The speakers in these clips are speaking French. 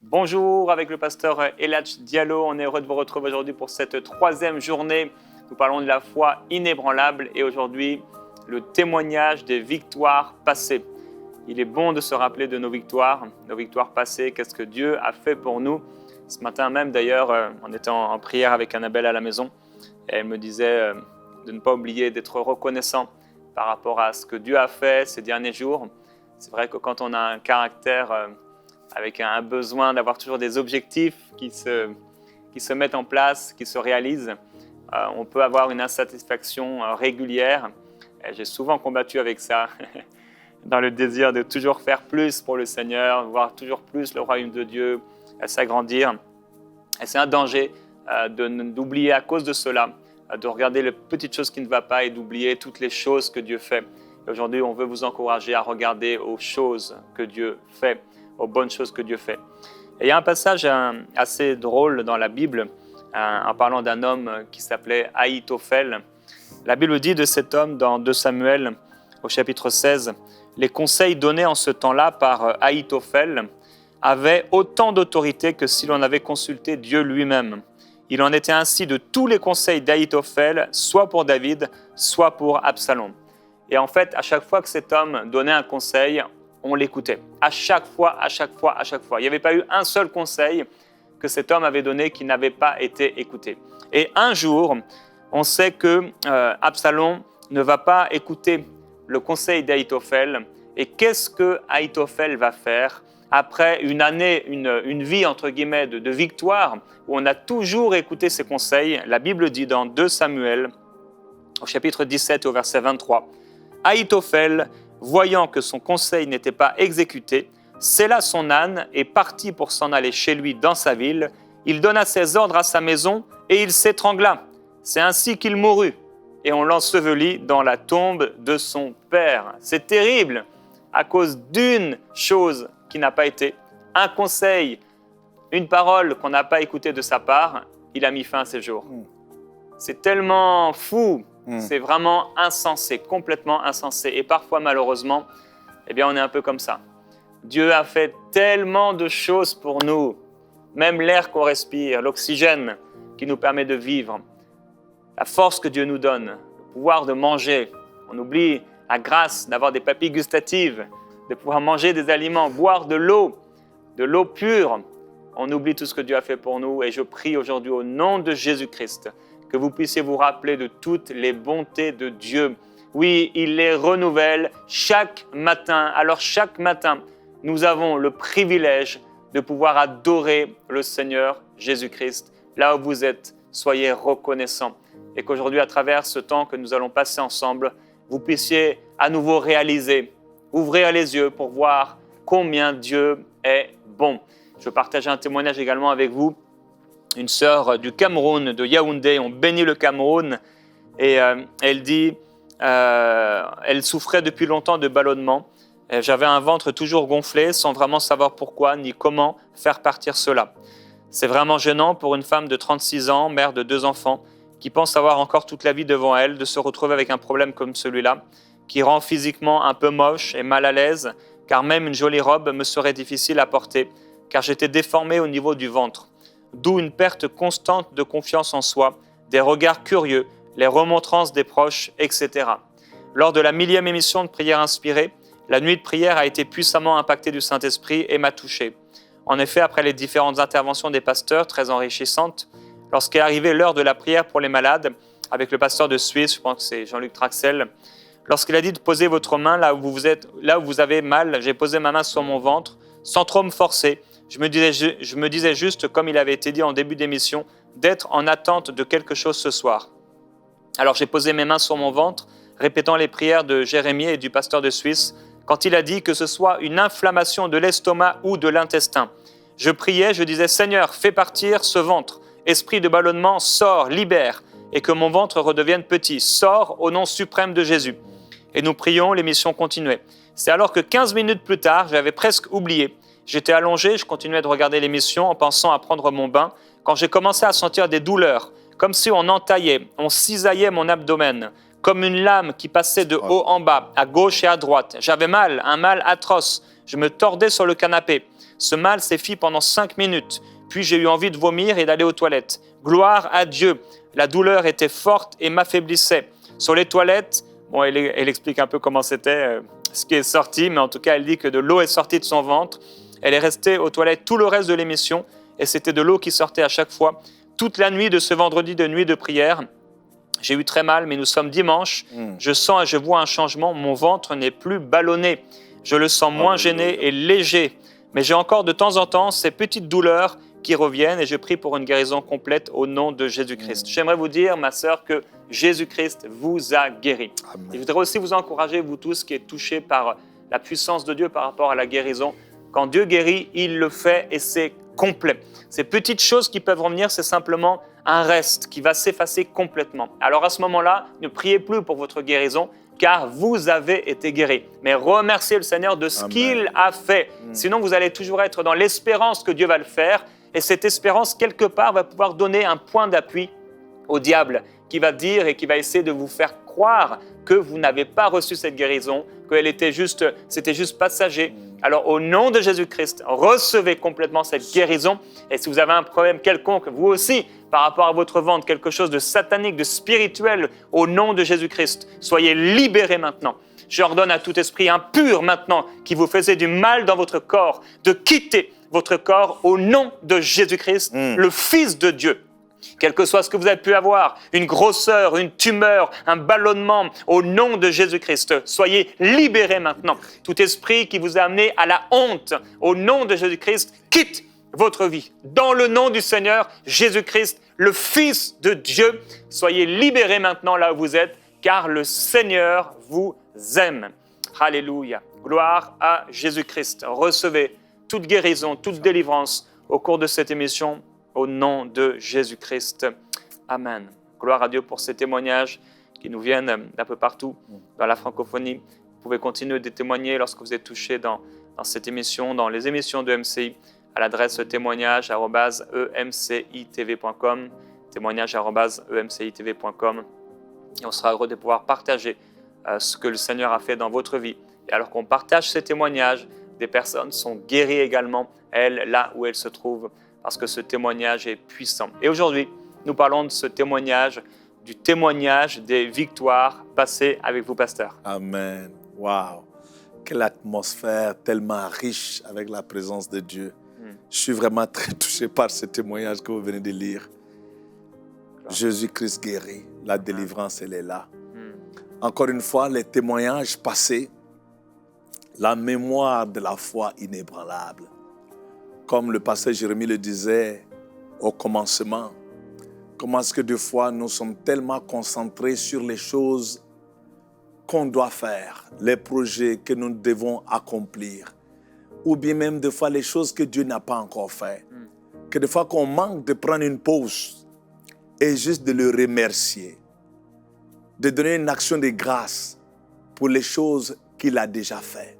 Bonjour, avec le pasteur Eladj Diallo, on est heureux de vous retrouver aujourd'hui pour cette troisième journée. Nous parlons de la foi inébranlable et aujourd'hui, le témoignage des victoires passées. Il est bon de se rappeler de nos victoires passées, qu'est-ce que Dieu a fait pour nous. Ce matin même d'ailleurs, on était en prière avec Annabelle à la maison et elle me disait de ne pas oublier d'être reconnaissant par rapport à ce que Dieu a fait ces derniers jours. C'est vrai que quand on a un caractère avec un besoin d'avoir toujours des objectifs qui se mettent en place, qui se réalisent, on peut avoir une insatisfaction régulière. Et j'ai souvent combattu avec ça, dans le désir de toujours faire plus pour le Seigneur, voir toujours plus le royaume de Dieu s'agrandir. Et c'est un danger d'oublier à cause de cela, de regarder les petites choses qui ne vont pas et d'oublier toutes les choses que Dieu fait. Et aujourd'hui, on veut vous encourager à regarder aux choses que Dieu fait, aux bonnes choses que Dieu fait. Et il y a un passage assez drôle dans la Bible, en parlant d'un homme qui s'appelait Ahitophel. La Bible dit de cet homme dans 2 Samuel, au chapitre 16, « Les conseils donnés en ce temps-là par Ahitophel avaient autant d'autorité que si l'on avait consulté Dieu lui-même. Il en était ainsi de tous les conseils d'Ahitophel, soit pour David, soit pour Absalom. » Et en fait, à chaque fois que cet homme donnait un conseil, on l'écoutait. À chaque fois. Il n'y avait pas eu un seul conseil que cet homme avait donné qui n'avait pas été écouté. Et un jour, on sait que Absalom ne va pas écouter le conseil d'Ahitophel. Et qu'est-ce que Ahitophel va faire après une année, une vie entre guillemets de victoire, où on a toujours écouté ses conseils? La Bible dit dans 2 Samuel, au chapitre 17 et au verset 23, « Ahitophel, voyant que son conseil n'était pas exécuté, sella son âne et partit pour s'en aller chez lui dans sa ville. Il donna ses ordres à sa maison et il s'étrangla. C'est ainsi qu'il mourut et on l'ensevelit dans la tombe de son père. » C'est terrible à cause d'une chose qui n'a pas été, un conseil, une parole qu'on n'a pas écoutée de sa part, il a mis fin à ses jours. C'est tellement fou. C'est vraiment insensé, complètement insensé. Et parfois, malheureusement, eh bien, on est un peu comme ça. Dieu a fait tellement de choses pour nous, même l'air qu'on respire, l'oxygène qui nous permet de vivre, la force que Dieu nous donne, le pouvoir de manger. On oublie la grâce d'avoir des papilles gustatives, de pouvoir manger des aliments, boire de l'eau pure. On oublie tout ce que Dieu a fait pour nous et je prie aujourd'hui au nom de Jésus-Christ que vous puissiez vous rappeler de toutes les bontés de Dieu. Oui, il les renouvelle chaque matin. Alors chaque matin, nous avons le privilège de pouvoir adorer le Seigneur Jésus-Christ. Là où vous êtes, soyez reconnaissants. Et qu'aujourd'hui, à travers ce temps que nous allons passer ensemble, vous puissiez à nouveau réaliser, ouvrir les yeux pour voir combien Dieu est bon. Je partage un témoignage également avec vous. Une sœur du Cameroun, de Yaoundé, on bénit le Cameroun, et elle dit, elle souffrait depuis longtemps de ballonnement. J'avais un ventre toujours gonflé, sans vraiment savoir pourquoi ni comment faire partir cela. C'est vraiment gênant pour une femme de 36 ans, mère de 2 enfants, qui pense avoir encore toute la vie devant elle, de se retrouver avec un problème comme celui-là, qui rend physiquement un peu moche et mal à l'aise, car même une jolie robe me serait difficile à porter, car j'étais déformé au niveau du ventre. D'où une perte constante de confiance en soi, des regards curieux, les remontrances des proches, etc. Lors de la 1000e émission de Prière inspirée, la nuit de prière a été puissamment impactée du Saint-Esprit et m'a touché. En effet, après les différentes interventions des pasteurs, très enrichissantes, lorsqu'est arrivée l'heure de la prière pour les malades, avec le pasteur de Suisse, je pense que c'est Jean-Luc Traxel, lorsqu'il a dit de poser votre main là où vous avez mal, j'ai posé ma main sur mon ventre, sans trop me forcer. Je me disais juste, comme il avait été dit en début d'émission, d'être en attente de quelque chose ce soir. Alors j'ai posé mes mains sur mon ventre, répétant les prières de Jérémie et du pasteur de Suisse, quand il a dit que ce soit une inflammation de l'estomac ou de l'intestin. Je priais, je disais, Seigneur, fais partir ce ventre. Esprit de ballonnement, sors, libère, et que mon ventre redevienne petit. Sors au nom suprême de Jésus. Et nous prions, l'émission continuait. C'est alors que 15 minutes plus tard, j'avais presque oublié. J'étais allongé, je continuais de regarder l'émission en pensant à prendre mon bain, quand j'ai commencé à sentir des douleurs, comme si on entaillait, on cisaillait mon abdomen, comme une lame qui passait de haut en bas, à gauche et à droite. J'avais mal, un mal atroce. Je me tordais sur le canapé. Ce mal s'est fait pendant 5 minutes. Puis j'ai eu envie de vomir et d'aller aux toilettes. Gloire à Dieu. La douleur était forte et m'affaiblissait. Sur les toilettes, bon, elle explique un peu comment c'était, ce qui est sorti, mais en tout cas, elle dit que de l'eau est sortie de son ventre. Elle est restée aux toilettes tout le reste de l'émission et c'était de l'eau qui sortait à chaque fois. Toute la nuit de ce vendredi de nuit de prière, j'ai eu très mal, mais nous sommes dimanche. Je sens et je vois un changement. Mon ventre n'est plus ballonné. Je le sens moins gêné et léger. Mais j'ai encore de temps en temps ces petites douleurs qui reviennent et je prie pour une guérison complète au nom de Jésus-Christ. J'aimerais vous dire, ma sœur, que Jésus-Christ vous a guéri. Amen. Et je voudrais aussi vous encourager, vous tous qui êtes touchés par la puissance de Dieu par rapport à la guérison. Quand Dieu guérit, il le fait et c'est complet. Ces petites choses qui peuvent revenir, c'est simplement un reste qui va s'effacer complètement. Alors à ce moment-là, ne priez plus pour votre guérison, car vous avez été guéri. Mais remerciez le Seigneur de ce Amen. qu'il a fait. Sinon, vous allez toujours être dans l'espérance que Dieu va le faire. Et cette espérance, quelque part, va pouvoir donner un point d'appui au diable qui va dire et qui va essayer de vous faire croire que vous n'avez pas reçu cette guérison, c'était juste passager. Alors, au nom de Jésus-Christ, recevez complètement cette guérison. Et si vous avez un problème quelconque, vous aussi, par rapport à votre ventre, quelque chose de satanique, de spirituel, au nom de Jésus-Christ, soyez libérés maintenant. J'ordonne à tout esprit impur maintenant qui vous faisait du mal dans votre corps de quitter votre corps au nom de Jésus-Christ, le Fils de Dieu. Quel que soit ce que vous avez pu avoir, une grosseur, une tumeur, un ballonnement, au nom de Jésus-Christ, soyez libérés maintenant. Tout esprit qui vous a amené à la honte, au nom de Jésus-Christ, quitte votre vie. Dans le nom du Seigneur Jésus-Christ, le Fils de Dieu, soyez libérés maintenant là où vous êtes, car le Seigneur vous aime. Alléluia. Gloire à Jésus-Christ. Recevez toute guérison, toute délivrance au cours de cette émission, au nom de Jésus-Christ. Amen. Gloire à Dieu pour ces témoignages qui nous viennent d'un peu partout dans la francophonie. Vous pouvez continuer de témoigner lorsque vous êtes touché dans cette émission, dans les émissions de MCI, à l'adresse témoignage@emcitv.com, témoignage@emcitv.com. Et on sera heureux de pouvoir partager ce que le Seigneur a fait dans votre vie. Et alors qu'on partage ces témoignages, des personnes sont guéries également, elles, là où elles se trouvent, parce que ce témoignage est puissant. Et aujourd'hui, nous parlons de ce témoignage, du témoignage des victoires passées avec vous, pasteur. Amen. Waouh. Quelle atmosphère tellement riche avec la présence de Dieu. Je suis vraiment très touché par ce témoignage que vous venez de lire. Jésus-Christ guérit. La délivrance, elle est là. Encore une fois, les témoignages passés, la mémoire de la foi inébranlable. Comme le pasteur Jérémie le disait au commencement, comment est-ce que des fois nous sommes tellement concentrés sur les choses qu'on doit faire, les projets que nous devons accomplir, ou bien même des fois les choses que Dieu n'a pas encore fait, que des fois qu'on manque de prendre une pause et juste de le remercier, de donner une action de grâce pour les choses qu'il a déjà faites.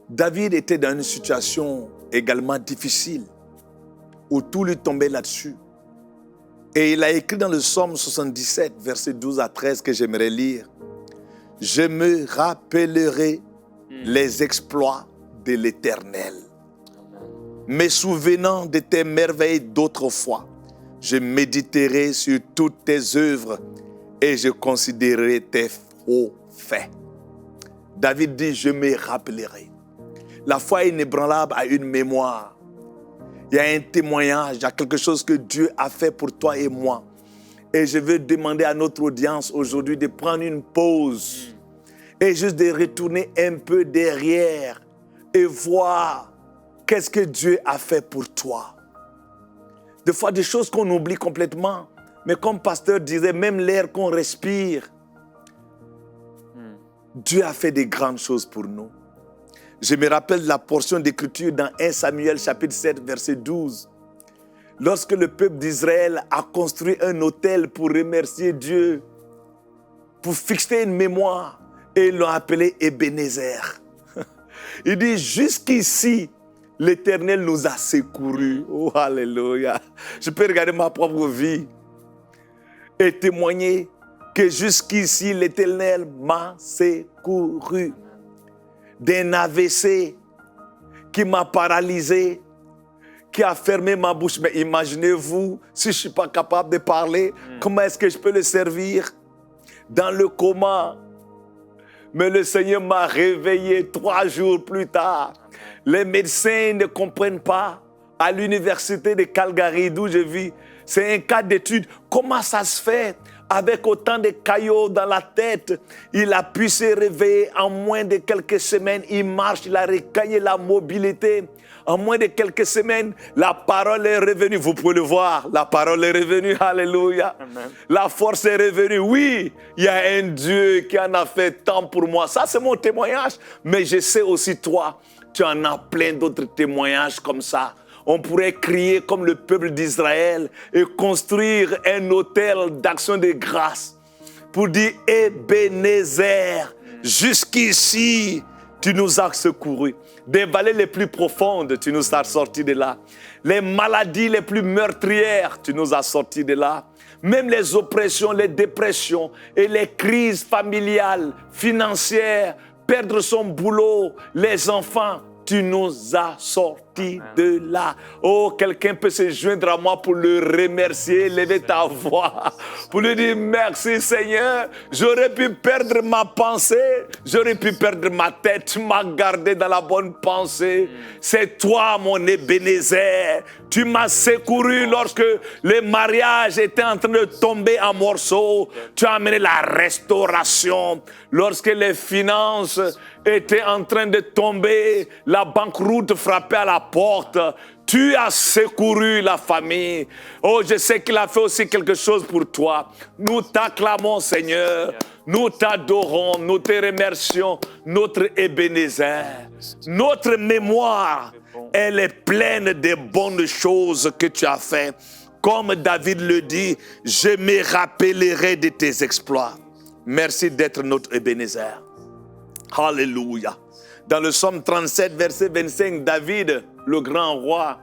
David était dans une situation également difficile où tout lui tombait là-dessus. Et il a écrit dans le psaume 77, versets 12 à 13 que j'aimerais lire. « Je me rappellerai les exploits de l'Éternel. Me souvenant de tes merveilles d'autrefois, je méditerai sur toutes tes œuvres et je considérerai tes hauts faits. » David dit, je me rappellerai. La foi inébranlable a une mémoire. Il y a un témoignage, il y a quelque chose que Dieu a fait pour toi et moi. Et je veux demander à notre audience aujourd'hui de prendre une pause et juste de retourner un peu derrière et voir qu'est-ce que Dieu a fait pour toi. Des fois, des choses qu'on oublie complètement. Mais comme pasteur disait, même l'air qu'on respire, Dieu a fait des grandes choses pour nous. Je me rappelle de la portion d'écriture dans 1 Samuel chapitre 7, verset 12. Lorsque le peuple d'Israël a construit un autel pour remercier Dieu, pour fixer une mémoire, et ils l'ont appelé Ebenezer. Il dit, jusqu'ici, l'Éternel nous a secourus. Oh, alléluia. Je peux regarder ma propre vie et témoigner que jusqu'ici, l'Éternel m'a secouru. d'un AVC qui m'a paralysé, qui a fermé ma bouche. Mais imaginez-vous, si je ne suis pas capable de parler, comment est-ce que je peux le servir? Dans le coma. Mais le Seigneur m'a réveillé 3 jours plus tard. Les médecins ne comprennent pas. À l'université de Calgary, d'où je vis, c'est un cas d'étude. Comment ça se fait? Avec autant de caillots dans la tête, il a pu se réveiller en moins de quelques semaines. Il marche, il a regagné la mobilité. En moins de quelques semaines, la parole est revenue. Vous pouvez le voir, la parole est revenue. Alléluia. Amen. La force est revenue. Oui, il y a un Dieu qui en a fait tant pour moi. Ça, c'est mon témoignage. Mais je sais aussi, toi, tu en as plein d'autres témoignages comme ça. On pourrait crier comme le peuple d'Israël et construire un autel d'action de grâce pour dire Ebenezer, jusqu'ici, tu nous as secourus. Des vallées les plus profondes, tu nous as sortis de là. Les maladies les plus meurtrières, tu nous as sortis de là. Même les oppressions, les dépressions et les crises familiales, financières, perdre son boulot, les enfants, tu nous as sortis de là. Oh, quelqu'un peut se joindre à moi pour le remercier, lever ta voix, pour lui dire merci Seigneur. J'aurais pu perdre ma pensée, j'aurais pu perdre ma tête, tu m'as gardé dans la bonne pensée. C'est toi mon Ebenezer. Tu m'as secouru lorsque le mariage était en train de tomber en morceaux. Tu as amené la restauration. Lorsque les finances étaient en train de tomber, la banqueroute frappait à la porte. Tu as secouru la famille. Oh, je sais qu'il a fait aussi quelque chose pour toi. Nous t'acclamons, Seigneur. Nous t'adorons, nous te remercions. Notre Ebenezer, notre mémoire, elle est pleine de bonnes choses que tu as faites. Comme David le dit, je me rappellerai de tes exploits. Merci d'être notre Ebenezer. Alléluia. Dans le psaume 37, verset 25, David, le grand roi,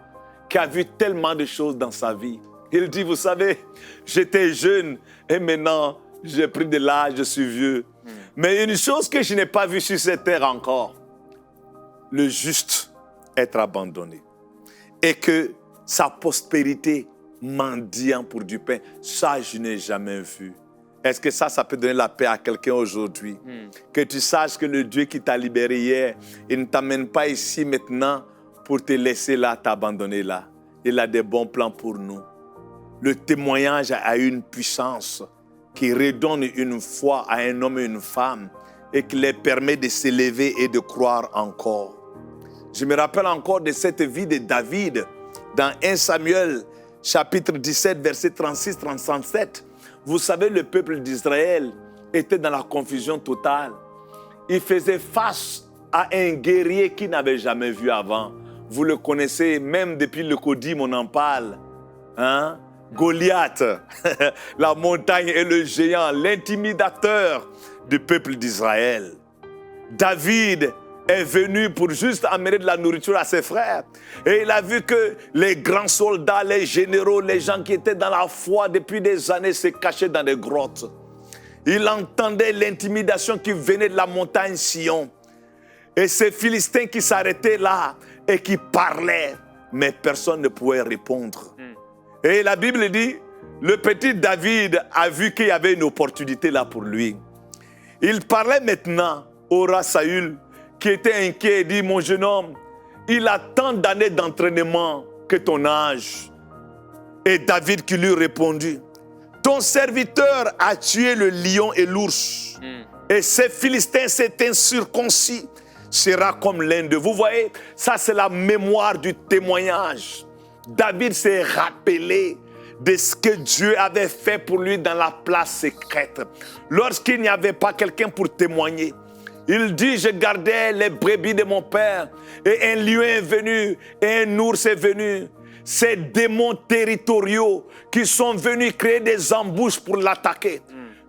qui a vu tellement de choses dans sa vie, il dit, vous savez, j'étais jeune et maintenant j'ai pris de l'âge, je suis vieux. Mais une chose que je n'ai pas vue sur cette terre encore, le juste être abandonné. Et que sa prospérité mendiant pour du pain, ça je n'ai jamais vu. Est-ce que ça peut donner la paix à quelqu'un aujourd'hui? Que tu saches que le Dieu qui t'a libéré hier, il ne t'amène pas ici maintenant pour te laisser là, t'abandonner là. Il a des bons plans pour nous. Le témoignage a une puissance qui redonne une foi à un homme et une femme et qui les permet de s'élever et de croire encore. Je me rappelle encore de cette vie de David dans 1 Samuel chapitre 17, verset 36-37. Vous savez, le peuple d'Israël était dans la confusion totale. Il faisait face à un guerrier qu'il n'avait jamais vu avant. Vous le connaissez, même depuis le Codim, on en parle. Hein? Goliath, la montagne et le géant, l'intimidateur du peuple d'Israël. David est venu pour juste amener de la nourriture à ses frères. Et il a vu que les grands soldats, les généraux, les gens qui étaient dans la foi depuis des années se cachaient dans des grottes. Il entendait l'intimidation qui venait de la montagne Sion. Et ces Philistins qui s'arrêtaient là et qui parlaient, mais personne ne pouvait répondre. Et la Bible dit, le petit David a vu qu'il y avait une opportunité là pour lui. Il parlait maintenant au roi Saül, qui était inquiet et dit, mon jeune homme, il a tant d'années d'entraînement que ton âge. Et David qui lui répondit, ton serviteur a tué le lion et l'ours. Et ces Philistins, c'est incirconcis, sera comme l'un d'eux. Vous voyez, ça c'est la mémoire du témoignage. David s'est rappelé de ce que Dieu avait fait pour lui dans la place secrète. Lorsqu'il n'y avait pas quelqu'un pour témoigner, il dit, je gardais les brebis de mon père et un lion est venu et un ours est venu. Ces démons territoriaux qui sont venus créer des embûches pour l'attaquer.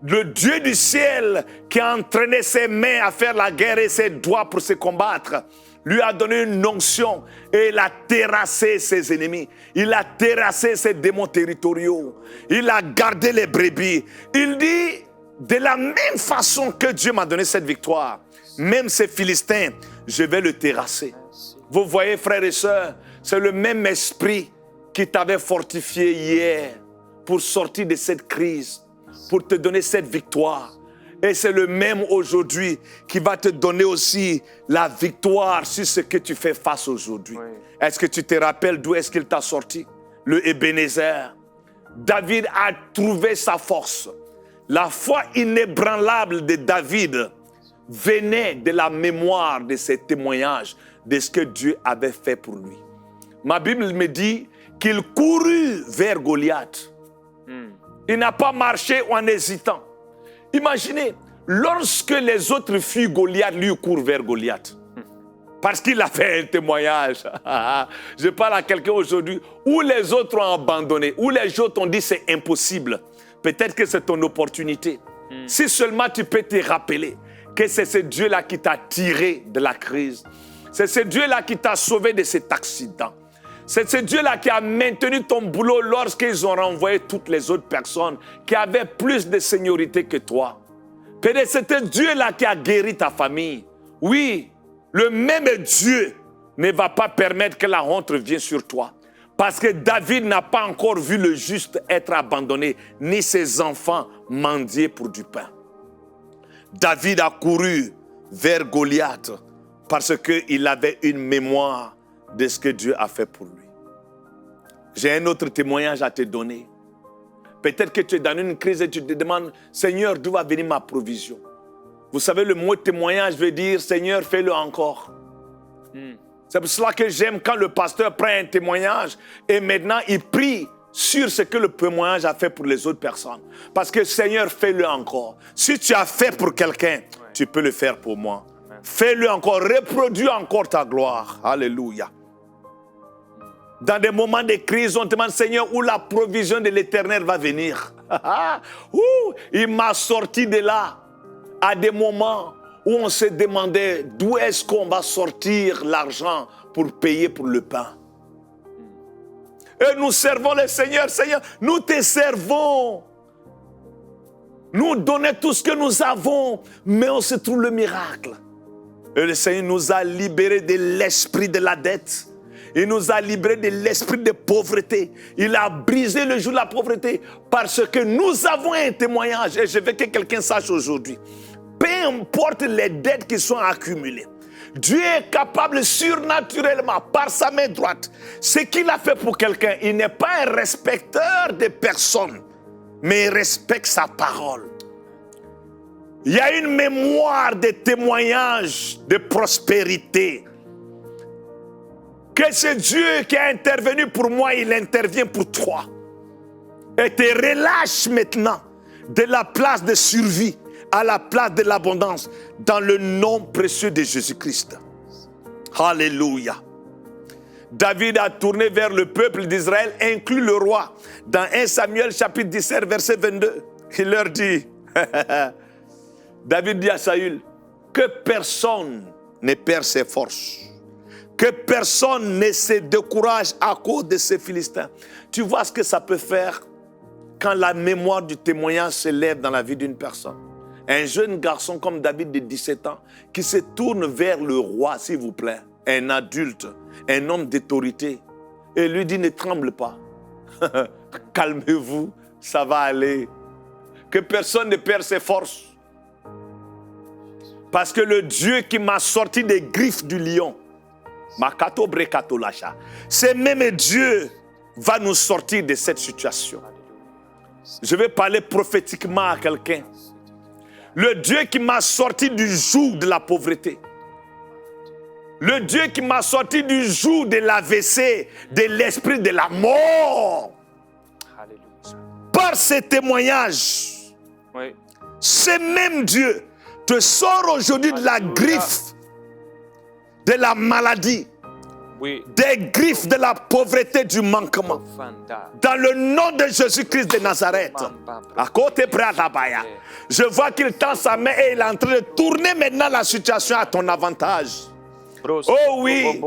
Le Dieu du ciel qui a entraîné ses mains à faire la guerre et ses doigts pour se combattre, lui a donné une onction et il a terrassé ses ennemis. Il a terrassé ses démons territoriaux. Il a gardé les brebis. Il dit, de la même façon que Dieu m'a donné cette victoire, Même ces Philistins, je vais le terrasser. Vous voyez, frères et sœurs, c'est le même esprit qui t'avait fortifié hier pour sortir de cette crise, pour te donner cette victoire. Et c'est le même aujourd'hui qui va te donner aussi la victoire sur ce que tu fais face aujourd'hui. Oui. Est-ce que tu te rappelles d'où est-ce qu'il t'a sorti? Le Ebenezer. David a trouvé sa force. La foi inébranlable de David venait de la mémoire de ses témoignages, de ce que Dieu avait fait pour lui. Ma Bible me dit qu'il courut vers Goliath. Il n'a pas marché en hésitant. Imaginez, lorsque les autres fuient Goliath, lui court vers Goliath. Parce qu'il a fait un témoignage. Je parle à quelqu'un aujourd'hui où les autres ont abandonné, où les autres ont dit c'est impossible. Peut-être que c'est ton opportunité. Si seulement tu peux te rappeler que c'est ce Dieu-là qui t'a tiré de la crise. C'est ce Dieu-là qui t'a sauvé de cet accident. C'est ce Dieu-là qui a maintenu ton boulot lorsqu'ils ont renvoyé toutes les autres personnes qui avaient plus de seniorité que toi. Peut-être c'était Dieu-là qui a guéri ta famille. Oui, le même Dieu ne va pas permettre que la honte revienne sur toi. Parce que David n'a pas encore vu le juste être abandonné, ni ses enfants mendier pour du pain. David a couru vers Goliath parce qu'il avait une mémoire de ce que Dieu a fait pour lui. J'ai un autre témoignage à te donner. Peut-être que tu es dans une crise et tu te demandes, Seigneur, d'où va venir ma provision? Vous savez, le mot témoignage veut dire, Seigneur, fais-le encore. C'est pour cela que j'aime quand le pasteur prend un témoignage et maintenant il prie sur ce que le témoignage a fait pour les autres personnes. Parce que Seigneur, fais-le encore. Si tu as fait pour quelqu'un, tu peux le faire pour moi. Fais-le encore, reproduis encore ta gloire. Alléluia. Dans des moments de crise, on te demande, Seigneur, où la provision de l'Éternel va venir. Il m'a sorti de là à des moments où on se demandait d'où est-ce qu'on va sortir l'argent pour payer pour le pain. Et nous servons le Seigneur. Seigneur, nous te servons. Nous donnons tout ce que nous avons, mais on se trouve le miracle. Et le Seigneur nous a libérés de l'esprit de la dette. Il nous a libérés de l'esprit de pauvreté. Il a brisé le joug de la pauvreté parce que nous avons un témoignage. Et je veux que quelqu'un sache aujourd'hui. Peu importe les dettes qui sont accumulées, Dieu est capable surnaturellement, par sa main droite, ce qu'il a fait pour quelqu'un. Il n'est pas un respecteur de personnes, mais il respecte sa parole. Il y a une mémoire de témoignages de prospérité. Que c'est Dieu qui a intervenu pour moi, il intervient pour toi. Et te relâche maintenant de la place de survie à la place de l'abondance dans le nom précieux de Jésus-Christ. Alléluia. David a tourné vers le peuple d'Israël, inclus le roi. Dans 1 Samuel chapitre 17, verset 22, il leur dit, David dit à Saül, que personne ne perd ses forces. Que personne ne se décourage à cause de ces Philistins. Tu vois ce que ça peut faire quand la mémoire du témoignage s'élève dans la vie d'une personne. Un jeune garçon comme David de 17 ans qui se tourne vers le roi, s'il vous plaît, un adulte, un homme d'autorité, et lui dit, ne tremble pas. Calmez-vous, ça va aller. Que personne ne perd ses forces. Parce que le Dieu qui m'a sorti des griffes du lion, ce même Dieu va nous sortir de cette situation. Je vais parler prophétiquement à quelqu'un. Le Dieu qui m'a sorti du joug de la pauvreté. Le Dieu qui m'a sorti du joug de l'AVC, de l'esprit de la mort. Par ces témoignages, ce même Dieu te sort aujourd'hui de la griffe de la maladie, des griffes de la pauvreté, du manquement. Dans le nom de Jésus-Christ de Nazareth. À côté je vois qu'il tend sa main et il est en train de tourner maintenant la situation à ton avantage. Oh oui,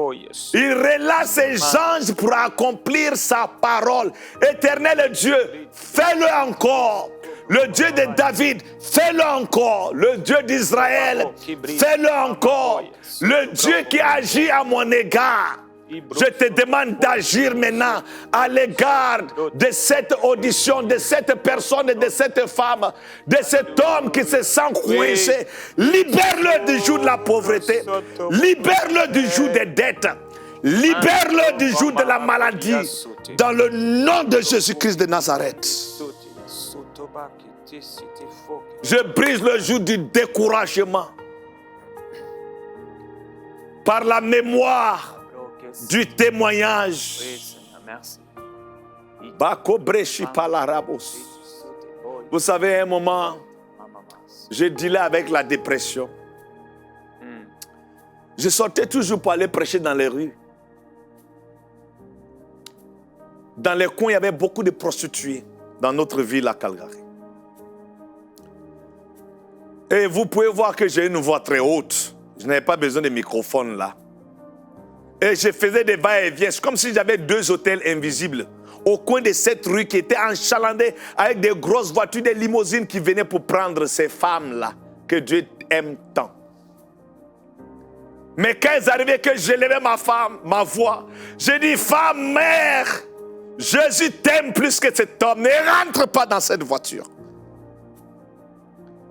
il relâche ses anges pour accomplir sa parole. Éternel Dieu, fais-le encore. Le Dieu de David, fais-le encore. Le Dieu d'Israël, fais-le encore. Le Dieu qui agit à mon égard. Je te demande d'agir maintenant à l'égard de cette audition, de cette personne et de cette femme, de cet homme qui se sent coincé. Libère-le du joug de la pauvreté. Libère-le du joug des dettes. Libère-le du joug de la maladie. Dans le nom de Jésus-Christ de Nazareth. Je brise le joug du découragement. Par la mémoire du témoignage. Oui, Seigneur, merci. Vous savez, à un moment, je dealais avec la dépression. Je sortais toujours pour aller prêcher dans les rues. Dans les coins, il y avait beaucoup de prostituées dans notre ville à Calgary. Et vous pouvez voir que j'ai une voix très haute. Je n'avais pas besoin de microphone là. Et je faisais des va-et-vient. C'est comme si j'avais 2 hôtels invisibles au coin de cette rue qui était enchalandée avec des grosses voitures, des limousines qui venaient pour prendre ces femmes-là que Dieu aime tant. Mais quand ils arrivaient, que je levais ma voix, j'ai dit, femme, mère, Jésus t'aime plus que cet homme. Ne rentre pas dans cette voiture.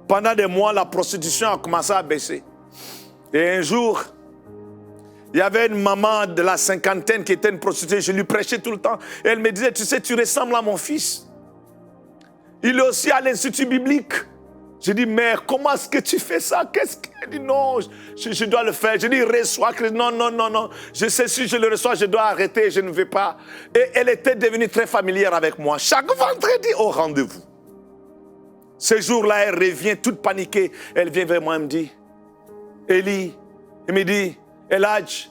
Pendant des mois, la prostitution a commencé à baisser. Et un jour, il y avait une maman de la cinquantaine qui était une prostituée. Je lui prêchais tout le temps. Et elle me disait, tu sais, tu ressembles à mon fils. Il est aussi à l'institut biblique. Je dis, mère, comment est-ce que tu fais ça? Qu'est-ce qu'elle dit? Non, je dois le faire. Je dis, reçois Christ. Non. Je sais, si je le reçois, je dois arrêter. Je ne veux pas. Et elle était devenue très familière avec moi. Chaque vendredi au rendez-vous. Ce jour-là, elle revient toute paniquée. Elle vient vers moi et me dit, Élie, elle me dit, Eladj,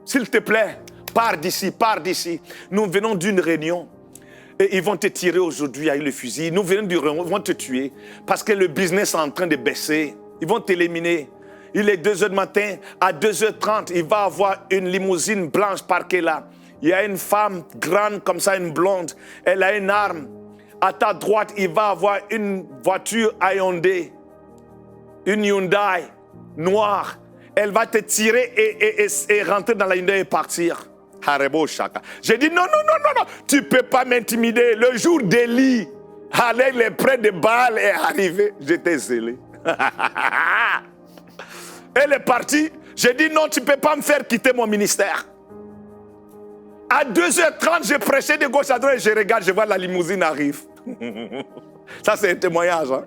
s'il te plaît, pars d'ici, pars d'ici. Nous venons d'une réunion et ils vont te tirer aujourd'hui avec le fusil. Nous venons d'une réunion, ils vont te tuer parce que le business est en train de baisser. Ils vont t'éliminer. Il est 2h du matin, à 2h30, il va avoir une limousine blanche parquée là. Il y a une femme grande comme ça, une blonde. Elle a une arme. À ta droite, il va avoir une voiture Hyundai. Une Hyundai noire. Elle va te tirer et rentrer dans la Hyundai et partir. Harebo Shaka. J'ai dit non, tu ne peux pas m'intimider. Le jour d'Élie, avec les prêts de Baal est arrivé. J'étais zélé. Elle est partie. J'ai dit non, tu ne peux pas me faire quitter mon ministère. À 2h30, je prêchais de gauche à droite et je regarde, je vois la limousine arrive. Ça, c'est un témoignage. Hein?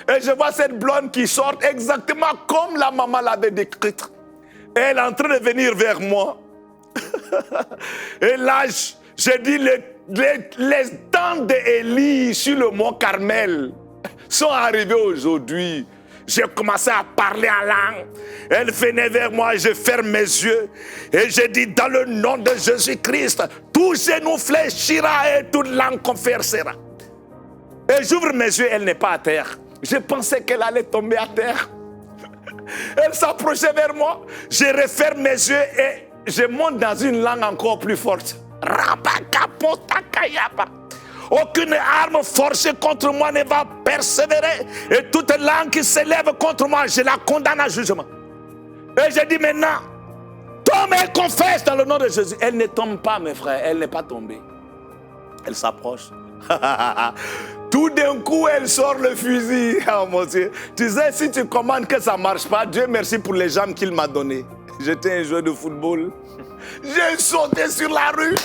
Et je vois cette blonde qui sort exactement comme la maman l'avait décrite. Et elle est en train de venir vers moi. Et là, j'ai dit, les temps d'Élie sur le mont Carmel sont arrivés aujourd'hui. J'ai commencé à parler en langue. Elle venait vers moi, je ferme mes yeux. Et j'ai dit, dans le nom de Jésus-Christ, tout genou fléchira et toute langue confessera. Et j'ouvre mes yeux, elle n'est pas à terre. Je pensais qu'elle allait tomber à terre. Elle s'approchait vers moi. Je referme mes yeux et je monte dans une langue encore plus forte. Aucune arme forcée contre moi ne va persévérer. Et toute langue qui s'élève contre moi, je la condamne à jugement. Et je dis maintenant, tombe et confesse dans le nom de Jésus. Elle ne tombe pas, mes frères. Elle n'est pas tombée. Elle s'approche. Tout d'un coup, elle sort le fusil. Oh mon Dieu. Tu sais, si tu commandes que ça ne marche pas, Dieu merci pour les jambes qu'il m'a données. J'étais un joueur de football. J'ai sauté sur la rue.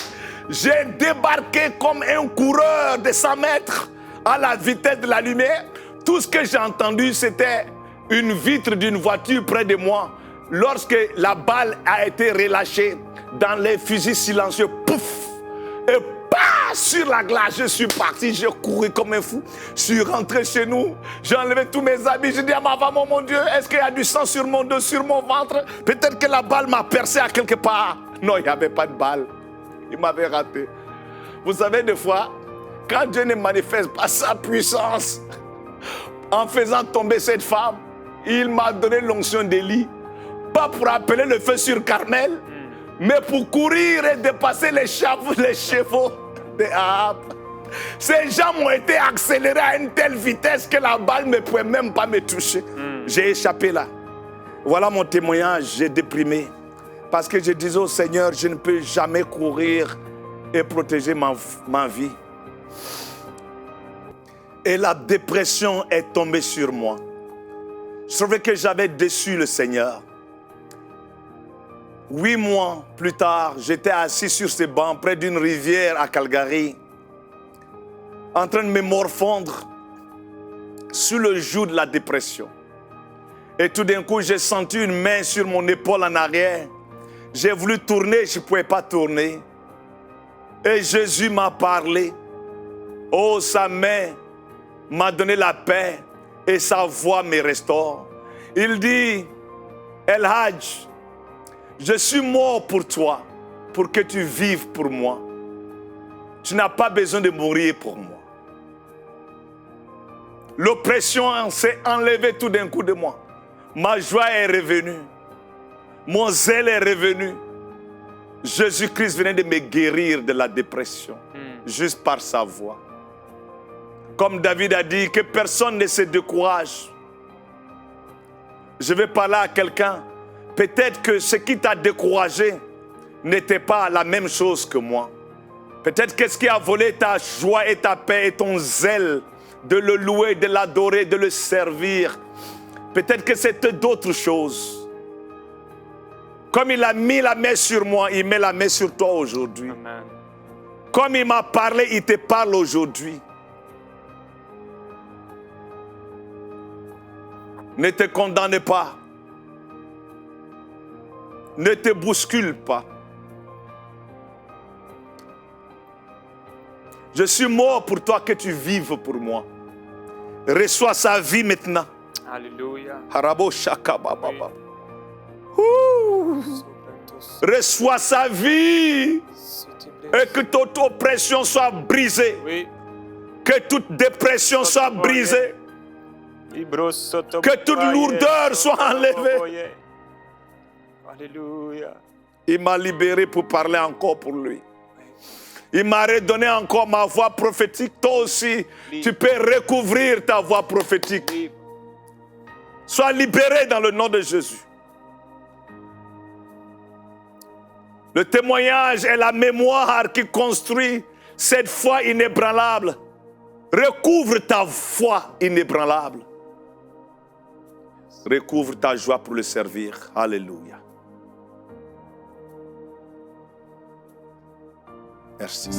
J'ai débarqué comme un coureur de 100 mètres à la vitesse de la lumière. Tout ce que j'ai entendu, c'était une vitre d'une voiture près de moi. Lorsque la balle a été relâchée dans les fusils silencieux, pouf, et pas sur la glace, je suis parti, j'ai couru comme un fou. Je suis rentré chez nous, j'ai enlevé tous mes habits. J'ai dit à ma femme, mon Dieu, est-ce qu'il y a du sang sur mon dos, sur mon ventre? Peut-être que la balle m'a percé à quelque part. Non, il n'y avait pas de balle. Il m'avait raté. Vous savez, des fois, quand Dieu ne manifeste pas sa puissance, en faisant tomber cette femme, il m'a donné l'onction d'Élie. Pas pour appeler le feu sur Carmel, mais pour courir et dépasser les chevaux de Ahab. Ces gens m'ont été accélérés à une telle vitesse que la balle ne pouvait même pas me toucher. J'ai échappé là. Voilà mon témoignage, j'ai déprimé. Parce que je disais au Seigneur, je ne peux jamais courir et protéger ma vie. Et la dépression est tombée sur moi. Je trouvais que j'avais déçu le Seigneur. 8 mois plus tard, j'étais assis sur ces bancs près d'une rivière à Calgary, en train de me morfondre sur le joug de la dépression. Et tout d'un coup, j'ai senti une main sur mon épaule en arrière. J'ai voulu tourner, je ne pouvais pas tourner. Et Jésus m'a parlé. Oh, sa main m'a donné la paix et sa voix me restaure. Il dit, El Hadj, je suis mort pour toi, pour que tu vives pour moi. Tu n'as pas besoin de mourir pour moi. L'oppression s'est enlevée tout d'un coup de moi. Ma joie est revenue. Mon zèle est revenu. Jésus-Christ venait de me guérir de la dépression, juste par sa voix. Comme David a dit, que personne ne se décourage. Je vais parler à quelqu'un. Peut-être que ce qui t'a découragé n'était pas la même chose que moi. Peut-être que ce qui a volé ta joie et ta paix et ton zèle de le louer, de l'adorer, de le servir. Peut-être que c'était d'autres choses. Comme il a mis la main sur moi, il met la main sur toi aujourd'hui. Amen. Comme il m'a parlé, il te parle aujourd'hui. Ne te condamne pas. Ne te bouscule pas. Je suis mort pour toi, que tu vives pour moi. Reçois sa vie maintenant. Alléluia. Harabo shaka baba baba. Reçois sa vie. Et que toute oppression soit brisée. Oui. Que toute dépression soit brisée. Que toute lourdeur soit enlevée. Alléluia. Il m'a libéré pour parler encore pour lui. Il m'a redonné encore ma voix prophétique. Toi aussi, tu peux recouvrir ta voix prophétique. Sois libéré dans le nom de Jésus. Le témoignage est la mémoire qui construit cette foi inébranlable. Recouvre ta foi inébranlable. Recouvre ta joie pour le servir. Alléluia. Merci.